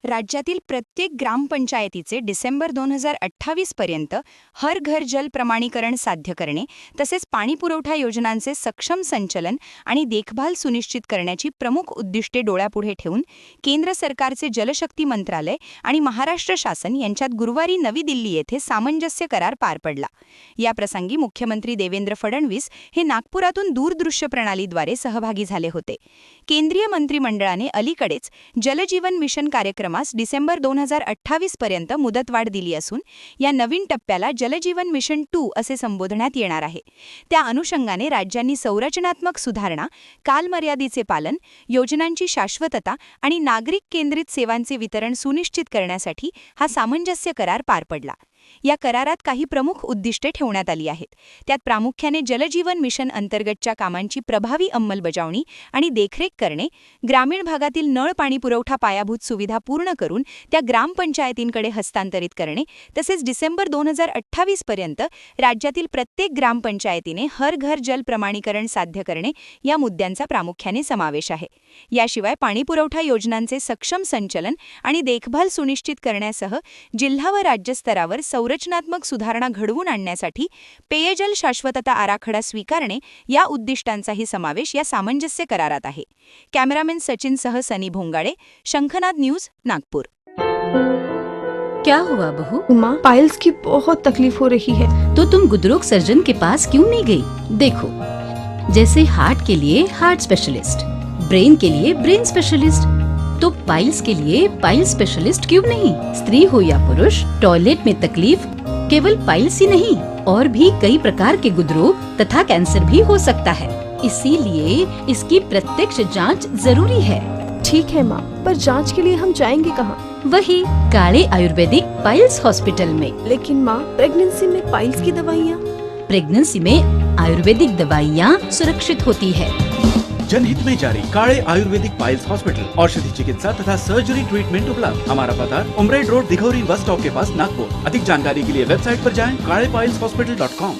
राज्यातील प्रत्येक ग्रामपंचायतीचे डिसेंबर 2028 पर्यंत हर घर जल प्रमाणीकरण साध्य करणे तसेच पाणीपुरवठा योजनांचे सक्षम संचलन आणि देखभाल सुनिश्चित करण्याची प्रमुख उद्दिष्टे डोळ्यापुढे ठेवून केंद्र सरकारचे जलशक्ती मंत्रालय आणि महाराष्ट्र शासन यांच्यात गुरुवारी नवी दिल्ली येथे सामंजस्य करार पार पडला। या प्रसंगी मुख्यमंत्री देवेंद्र फडणवीस हे नागपुरातून दूरदृश्य प्रणालीद्वारे सहभागी झाले होते। केंद्रीय मंत्रिमंडळाने अलीकडेच जलजीवन मिशन कार्यक्रमास डिसेंबर 2028 पर्यंत मुदतवाढ दिली असून या नवीन टप्प्याला जलजीवन मिशन 2 असे संबोधण्यात येणार आहे। त्या अनुषंगाने राज्यांनी संरचनात्मक सुधारणा, कालमर्यादेचे पालन, योजनांची शाश्वतता आणि नागरिक केंद्रित सेवांचे वितरण सुनिश्चित करण्यासाठी हा सामंजस्य करार पार पडला। या करारात काही प्रमुख उद्दिष्टे ठेवण्यात आली आहेत। त्यात प्रामुख्याने जलजीवन मिशन अंतर्गतच्या कामांची प्रभावी अंमलबजावणी आणि देखरेख करणे, ग्रामीण भागातील नळ पाणी पुरवठा पायाभूत सुविधा पूर्ण करून त्या ग्रामपंचायतींकडे हस्तांतरित करणे तसेच डिसेंबर 2028 पर्यंत राज्यातील प्रत्येक ग्रामपंचायतीने हर घर जल प्रमाणीकरण साध्य करणे या मुद्द्यांचा प्रामुख्याने समावेश आहे। याशिवाय पाणीपुरवठा योजनांचे सक्षम संचलन आणि देखभाल सुनिश्चित करण्यासह जिल्हा व राज्य स्तरावर संरचनात्मक सुधारणा घडवून आणण्यासाठी पेयजल शाश्वतता आराखडा स्वीकारणे या उद्दिष्टांचाही समावेश या सामंजस्य करारात आहे। कॅमेरामॅन सचिन सह सनी भोंगाडे, शंखनाद न्यूज, नागपूर। क्या हुआ बहू? माँ, पाइल्स की बहुत तकलीफ हो रही है। तो तुम गुदरोग सर्जन के पास क्यों नहीं गई? देखो, जैसे हार्ट के लिए हार्ट स्पेशलिस्ट, ब्रेन के लिए ब्रेन स्पेशलिस्ट, तो पाइल्स के लिए पाइल स्पेशलिस्ट क्यों नहीं? स्त्री हो या पुरुष, टॉयलेट में तकलीफ केवल पाइल्स ही नहीं और भी कई प्रकार के गुदरोग तथा कैंसर भी हो सकता है। इसीलिए इसकी प्रत्यक्ष जांच जरूरी है। ठीक है माँ, पर जांच के लिए हम जाएंगे कहाँ? वही काले आयुर्वेदिक पाइल्स हॉस्पिटल में। लेकिन माँ, प्रेगनेंसी में पाइल्स की दवाइयाँ? प्रेगनेंसी में आयुर्वेदिक दवाइयाँ सुरक्षित होती है। जनहित में जारी काले आयुर्वेदिक पाइल्स हॉस्पिटल, औषधि चिकित्सा तथा सर्जरी ट्रीटमेंट उपलब्ध। हमारा पता उमरेड रोड, दिघौरी बस स्टॉप के पास, नागपुर। अधिक जानकारी के लिए वेबसाइट पर जाएं kalepileshhospital.com।